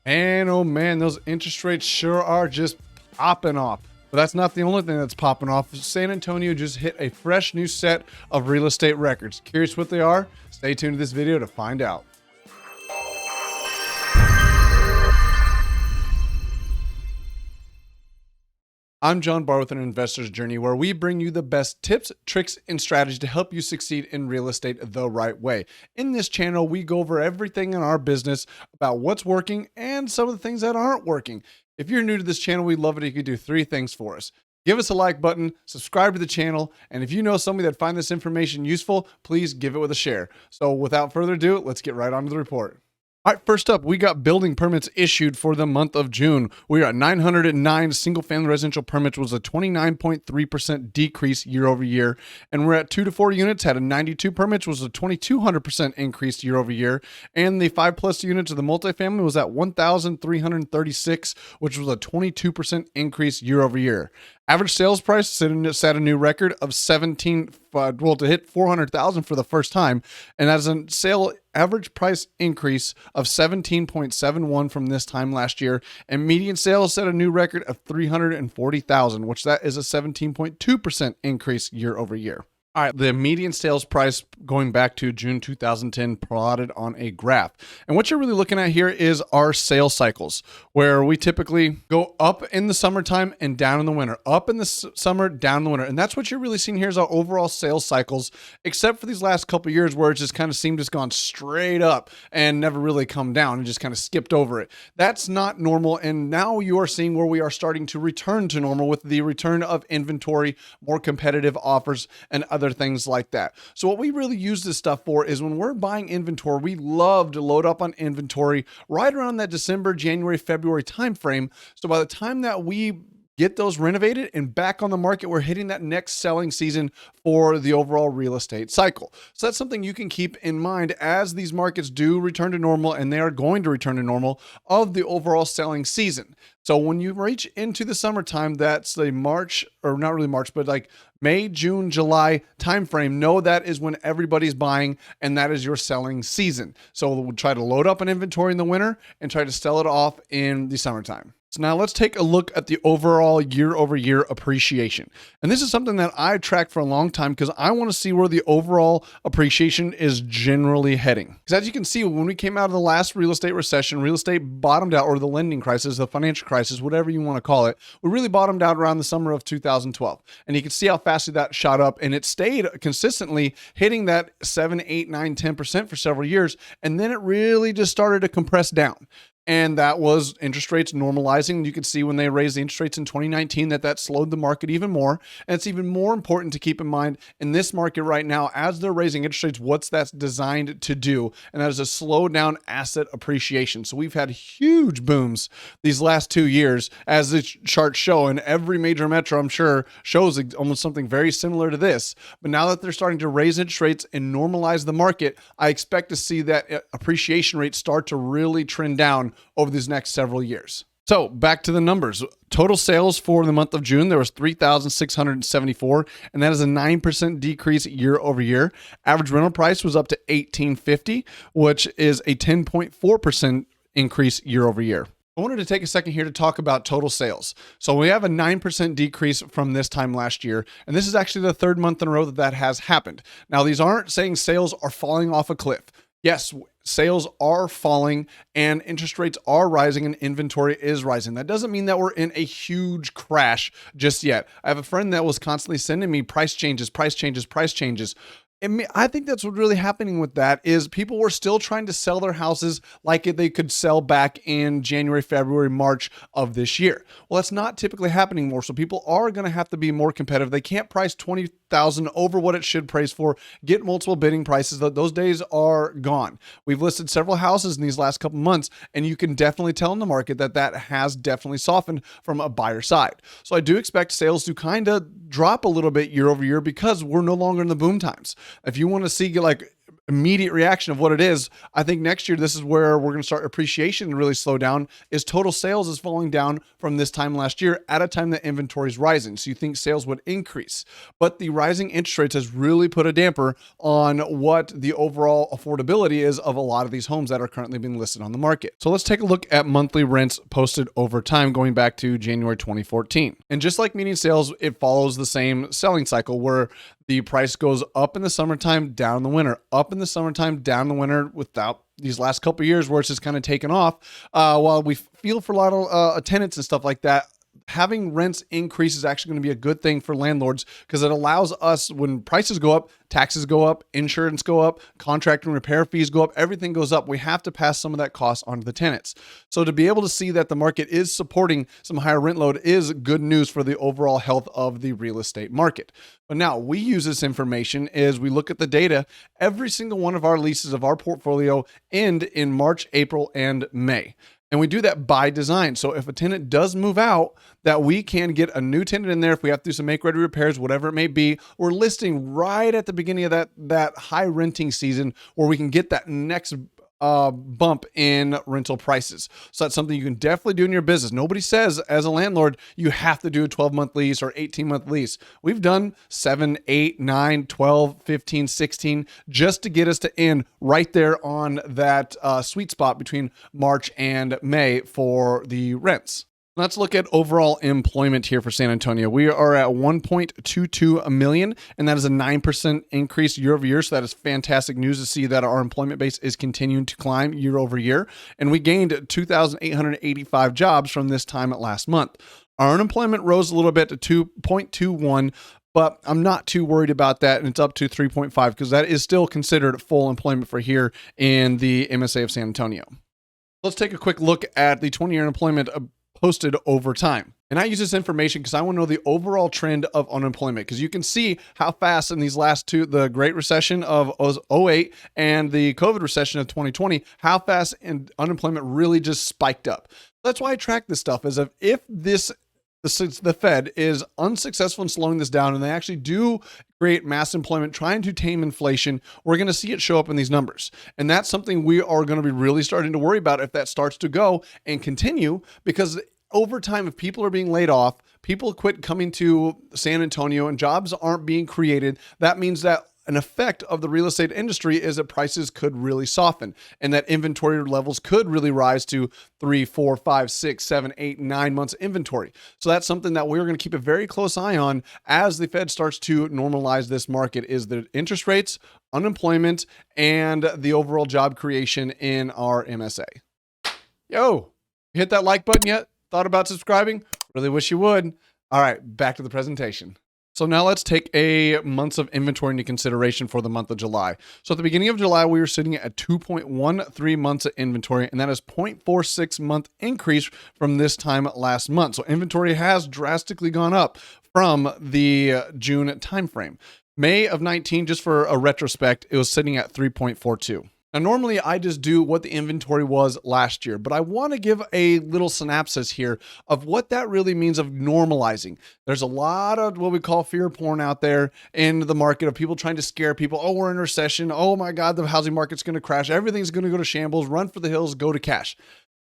And oh man, those interest rates sure are just popping off. But that's not the only thing that's popping off. San Antonio just hit a fresh new set of real estate records. Curious what they are? Stay tuned to this video to find out. I'm John Barr with an Investor's Journey, where we bring you the best tips, tricks, and strategies to help you succeed in real estate the right way. In this channel, we go over everything in our business about what's working and some of the things that aren't working. If you're new to this channel, we'd love it if you could do three things for us. Give us a like button, subscribe to the channel, and if you know somebody that find this information useful, please give it with a share. So without further ado, let's get right on to the report. All right, first up, we got building permits issued for the month of June. We are at 909 single-family residential permits, was a 29.3% decrease year over year. And we're at 2 to 4 units, had a 92 permits, was a 2,200% increase year over year. And the 5+ units of the multifamily was at 1,336, which was a 22% increase year over year. Average sales price set a new record of to hit 400,000 for the first time, and as a sale average price increase of 17.71 from this time last year, and median sales set a new record of 340,000, which that is a 17.2% increase year over year. All right, the median sales price going back to June 2010 plotted on a graph. And what you're really looking at here is our sales cycles, where we typically go up in the summertime and down in the winter, up in the summer, down in the winter. And that's what you're really seeing here is our overall sales cycles, except for these last couple of years where it just kind of seemed just gone straight up and never really come down and just kind of skipped over it. That's not normal. And now you are seeing where we are starting to return to normal with the return of inventory, more competitive offers, and other things like that. So what we really use this stuff for is when we're buying inventory, we love to load up on inventory right around that December, January, February timeframe. So by the time that we get those renovated and back on the market, we're hitting that next selling season for the overall real estate cycle. So that's something you can keep in mind as these markets do return to normal, and they are going to return to normal of the overall selling season. So when you reach into the summertime, that's the March, or not really March, but like May, June, July timeframe, know that is when everybody's buying and that is your selling season. So we'll try to load up an inventory in the winter and try to sell it off in the summertime. So now let's take a look at the overall year-over-year appreciation. And this is something that I tracked for a long time because I want to see where the overall appreciation is generally heading. Because as you can see, when we came out of the last real estate recession, real estate bottomed out, or the lending crisis, the financial crisis, whatever you want to call it, we really bottomed out around the summer of 2012. And you can see how fast that shot up, and it stayed consistently hitting that 7, 8, 9, 10% for several years. And then it really just started to compress down. And that was interest rates normalizing. You could see when they raised the interest rates in 2019 that slowed the market even more. And it's even more important to keep in mind in this market right now, as they're raising interest rates, what's that's designed to do. And that is to slow down asset appreciation. So we've had huge booms these last 2 years, as the charts show. And every major metro, I'm sure, shows almost something very similar to this. But now that they're starting to raise interest rates and normalize the market, I expect to see that appreciation rate start to really trend down over these next several years. So back to the numbers. Total sales for the month of June, there was 3,674, and that is a 9% decrease year over year. Average rental price was up to $1,850, which is a 10.4% increase year over year. I wanted to take a second here to talk about total sales. So we have a 9% decrease from this time last year, and this is actually the third month in a row that has happened. Now, these aren't saying sales are falling off a cliff. Yes, sales are falling and interest rates are rising and inventory is rising. That doesn't mean that we're in a huge crash just yet. I have a friend that was constantly sending me price changes, price changes, price changes. I think that's what's really happening with that is people were still trying to sell their houses like they could sell back in January, February, March of this year. Well, that's not typically happening more. So people are going to have to be more competitive. They can't price $20,000 over what it should price for, get multiple bidding prices. Those days are gone. We've listed several houses in these last couple months, and you can definitely tell in the market that has definitely softened from a buyer side. So I do expect sales to kind of drop a little bit year over year because we're no longer in the boom times. If you want to see like immediate reaction of what it is. I think next year, this is where we're going to start appreciation to really slow down, is total sales is falling down from this time last year at a time that inventory is rising. So you think sales would increase, but the rising interest rates has really put a damper on what the overall affordability is of a lot of these homes that are currently being listed on the market. So let's take a look at monthly rents posted over time going back to January 2014. And just like median sales, it follows the same selling cycle where the price goes up in the summertime, down in the winter, up in the summertime, down in the winter, without these last couple of years where it's just kind of taken off. While we feel for a lot of tenants and stuff like that, having rents increase is actually going to be a good thing for landlords because it allows us, when prices go up, taxes go up, insurance go up, contract and repair fees go up, everything goes up. We have to pass some of that cost on to the tenants. So to be able to see that the market is supporting some higher rent load is good news for the overall health of the real estate market. But now we use this information as we look at the data. Every single one of our leases of our portfolio end in March, April, and May. And we do that by design. So if a tenant does move out, that we can get a new tenant in there. If we have to do some make-ready repairs, whatever it may be, we're listing right at the beginning of that high renting season where we can get that next bump in rental prices. So that's something you can definitely do in your business. Nobody says as a landlord, you have to do a 12-month lease or 18-month lease. We've done 7, 8, 9, 12, 15, 16, just to get us to end right there on that sweet spot between March and May for the rents. Let's look at overall employment here for San Antonio. We are at 1.22 million, and that is a 9% increase year over year. So that is fantastic news to see that our employment base is continuing to climb year over year. And we gained 2,885 jobs from this time last month. Our unemployment rose a little bit to 2.21, but I'm not too worried about that. And it's up to 3.5 because that is still considered full employment for here in the MSA of San Antonio. Let's take a quick look at the 20-year unemployment posted over time. And I use this information because I want to know the overall trend of unemployment, because you can see how fast in these last two, the Great Recession of 08 and the COVID recession of 2020, how fast unemployment really just spiked up. That's why I track this stuff, is if the Fed is unsuccessful in slowing this down and they actually do create mass employment trying to tame inflation, we're going to see it show up in these numbers. And that's something we are going to be really starting to worry about if that starts to go and continue, because over time, if people are being laid off, people quit coming to San Antonio and jobs aren't being created, that means that an effect of the real estate industry is that prices could really soften and that inventory levels could really rise to 3, 4, 5, 6, 7, 8, 9 months inventory. So that's something that we're going to keep a very close eye on as the Fed starts to normalize this market, is the interest rates, unemployment, and the overall job creation in our MSA. Yo, hit that like button yet? Thought about subscribing? Really wish you would. All right, back to the presentation. So now let's take a months of inventory into consideration for the month of July. So at the beginning of July, we were sitting at 2.13 months of inventory, and that is 0.46 month increase from this time last month. So inventory has drastically gone up from the June timeframe. May of 19, just for a retrospect, it was sitting at 3.42. Now, normally I just do what the inventory was last year, but I want to give a little synopsis here of what that really means of normalizing. There's a lot of what we call fear porn out there in the market of people trying to scare people. Oh, we're in a recession. Oh my God, the housing market's going to crash. Everything's going to go to shambles. Run for the hills, go to cash.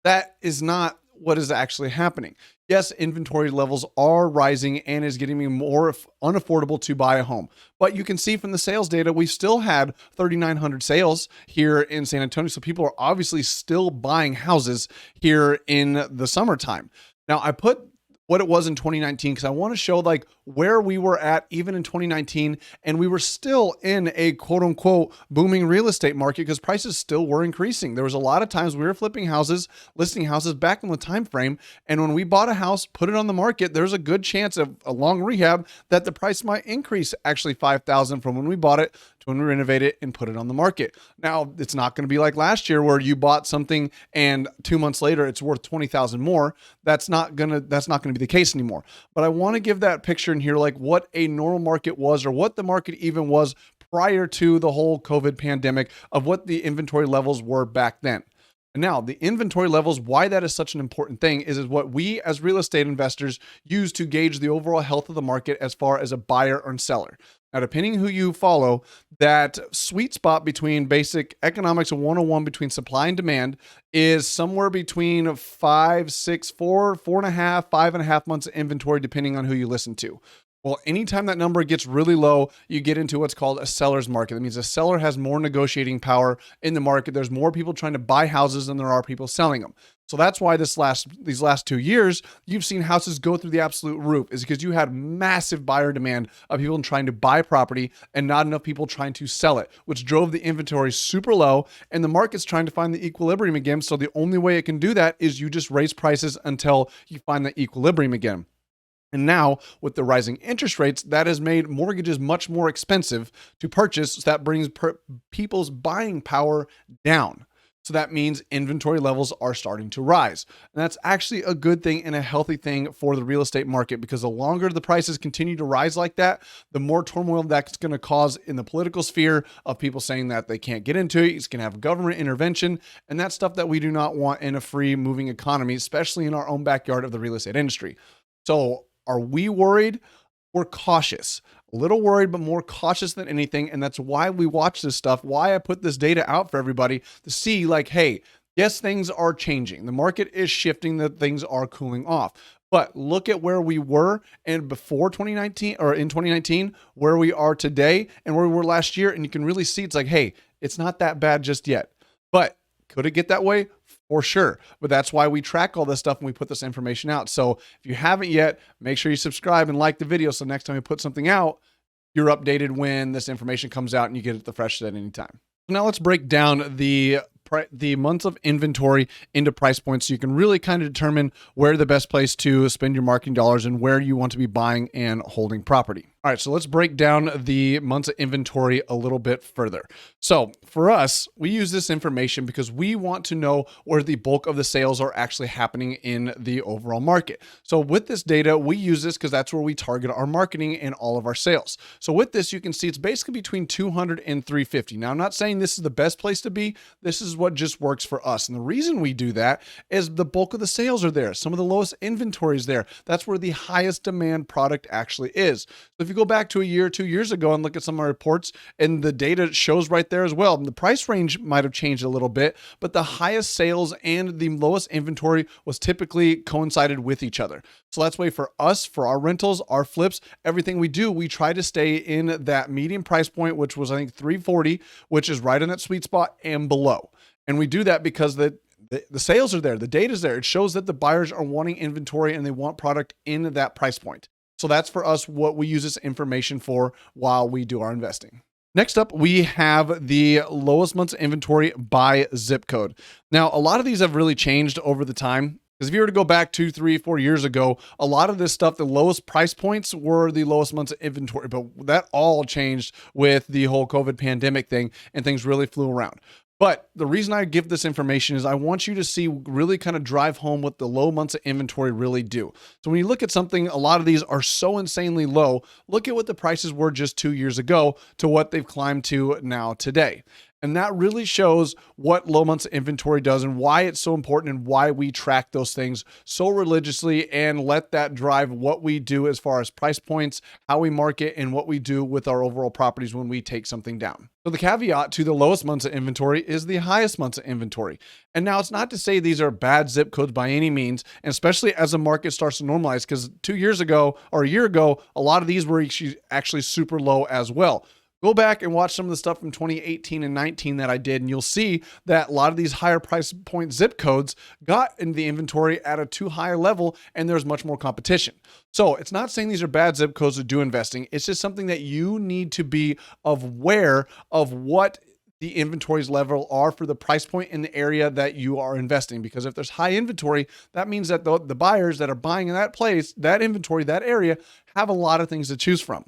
That is not what is actually happening. Yes, inventory levels are rising and is getting more unaffordable to buy a home. But you can see from the sales data, we've still had 3,900 sales here in San Antonio. So people are obviously still buying houses here in the summertime. Now, I put what it was in 2019 because I want to show like where we were at even in 2019, and we were still in a quote unquote booming real estate market because prices still were increasing. There was a lot of times we were flipping houses, listing houses back in the time frame, and when we bought a house, put it on the market, there's a good chance of a long rehab that the price might increase actually $5,000 from when we bought it to when we renovate it and put it on the market. Now, it's not going to be like last year where you bought something and 2 months later it's worth $20,000 more. That's not going to be the case anymore. But I want to give that picture in here, like what a normal market was, or what the market even was prior to the whole COVID pandemic, of what the inventory levels were back then. And now the inventory levels, why that is such an important thing is what we as real estate investors use to gauge the overall health of the market as far as a buyer or seller. Now, depending who you follow, that sweet spot between basic economics and 101 between supply and demand is somewhere between 4.5, 5.5 months of inventory, depending on who you listen to. Well, anytime that number gets really low, you get into what's called a seller's market. That means a seller has more negotiating power in the market. There's more people trying to buy houses than there are people selling them. So that's why these last 2 years, you've seen houses go through the absolute roof, is because you had massive buyer demand of people trying to buy property and not enough people trying to sell it, which drove the inventory super low, and the market's trying to find the equilibrium again. So the only way it can do that is you just raise prices until you find the equilibrium again. And now, with the rising interest rates, that has made mortgages much more expensive to purchase. So that brings people's buying power down. So that means inventory levels are starting to rise. And that's actually a good thing and a healthy thing for the real estate market, because the longer the prices continue to rise like that, the more turmoil that's going to cause in the political sphere of people saying that they can't get into it. It's going to have government intervention, and that's stuff that we do not want in a free moving economy, especially in our own backyard of the real estate industry. So are we worried? We're cautious. A little worried, but more cautious than anything. And that's why we watch this stuff, why I put this data out for everybody to see, like, hey, yes, things are changing. The market is shifting, that things are cooling off. But look at where we were and before 2019, or in 2019, where we are today and where we were last year. And you can really see it's like, hey, it's not that bad just yet. But could it get that way? For sure. But that's why we track all this stuff and we put this information out. So if you haven't yet, make sure you subscribe and like the video, so next time we put something out, you're updated when this information comes out and you get it the freshest at any time. Now let's break down the months of inventory into price points, so you can really kind of determine where the best place to spend your marketing dollars and where you want to be buying and holding property. All right, so let's break down the months of inventory a little bit further. So for us, we use this information because we want to know where the bulk of the sales are actually happening in the overall market. So with this data, we use this because that's where we target our marketing and all of our sales. So with this, you can see it's basically between 200 and 350. Now, I'm not saying this is the best place to be. This is what just works for us. And the reason we do that is the bulk of the sales are there. Some of the lowest inventory is there. That's where the highest demand product actually is. So if you go back to a year or 2 years ago and look at some of our reports, and the data shows right there as well, and the price range might have changed a little bit, but the highest sales and the lowest inventory was typically coincided with each other. So that's why for us, for our rentals, our flips, everything we do, we try to stay in that median price point, which was, I think, 340, which is right in that sweet spot and below. And we do that because the sales are there, the data's there. It shows that the buyers are wanting inventory and they want product in that price point. So that's for us what we use this information for while we do our investing. Next up, we have the lowest months of inventory by zip code. Now, a lot of these have really changed over the time. Because if you were to go back 2, 3, 4 years ago, a lot of this stuff, the lowest price points were the lowest months of inventory. But that all changed with the whole COVID pandemic thing, and things really flew around. But the reason I give this information is I want you to see, really kind of drive home what the low months of inventory really do. So when you look at something, a lot of these are so insanely low. Look at what the prices were just 2 years ago to what they've climbed to now today. And that really shows what low months of inventory does and why it's so important and why we track those things so religiously and let that drive what we do as far as price points, how we market, and what we do with our overall properties when we take something down. So the caveat to the lowest months of inventory is the highest months of inventory. And now it's not to say these are bad zip codes by any means, and especially as the market starts to normalize, because 2 years ago or a year ago, a lot of these were actually super low as well. Go back and watch some of the stuff from 2018 and 19 that I did, and you'll see that a lot of these higher price point zip codes got in the inventory at a too high level, and there's much more competition. So it's not saying these are bad zip codes to do investing. It's just something that you need to be aware of what the inventories level are for the price point in the area that you are investing. Because if there's high inventory, that means that the buyers that are buying in that place, that inventory, that area, have a lot of things to choose from.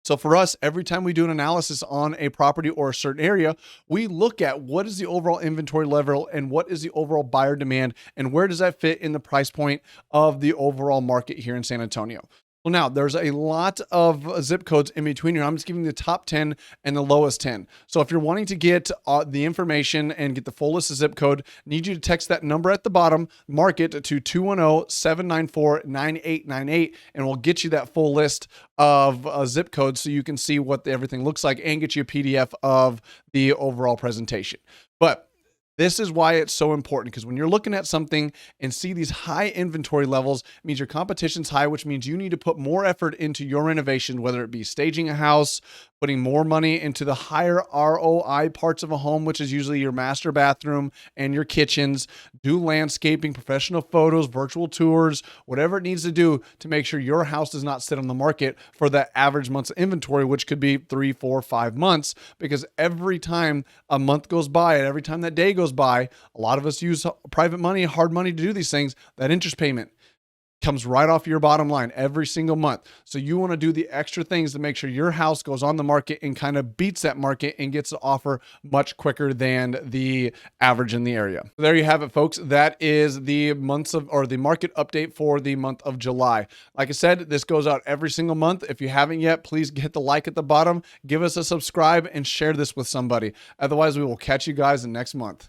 So for us, every time we do an analysis on a property or a certain area, we look at what is the overall inventory level and what is the overall buyer demand and where does that fit in the price point of the overall market here in San Antonio. Well, now there's a lot of zip codes in between here. I'm just giving you the top 10 and the lowest 10. So if you're wanting to get the information and get the full list of zip code, need you to text that number at the bottom, mark it to 210-794-9898, and we'll get you that full list of zip codes so you can see what everything looks like and get you a PDF of the overall presentation. But this is why it's so important, because when you're looking at something and see these high inventory levels, it means your competition's high, which means you need to put more effort into your renovation, whether it be staging a house, putting more money into the higher ROI parts of a home, which is usually your master bathroom and your kitchens, do landscaping, professional photos, virtual tours, whatever it needs to do to make sure your house does not sit on the market for that average month's inventory, which could be 3, 4, 5 months, because every time a month goes by and every time that day goes by, a lot of us use private money, hard money to do these things. That interest payment comes right off your bottom line every single month. So you want to do the extra things to make sure your house goes on the market and kind of beats that market and gets the offer much quicker than the average in the area. So there you have it, folks. That is the the market update for the month of July. Like I said, this goes out every single month. If you haven't yet, please hit the like at the bottom, give us a subscribe, and share this with somebody. Otherwise, we will catch you guys in next month.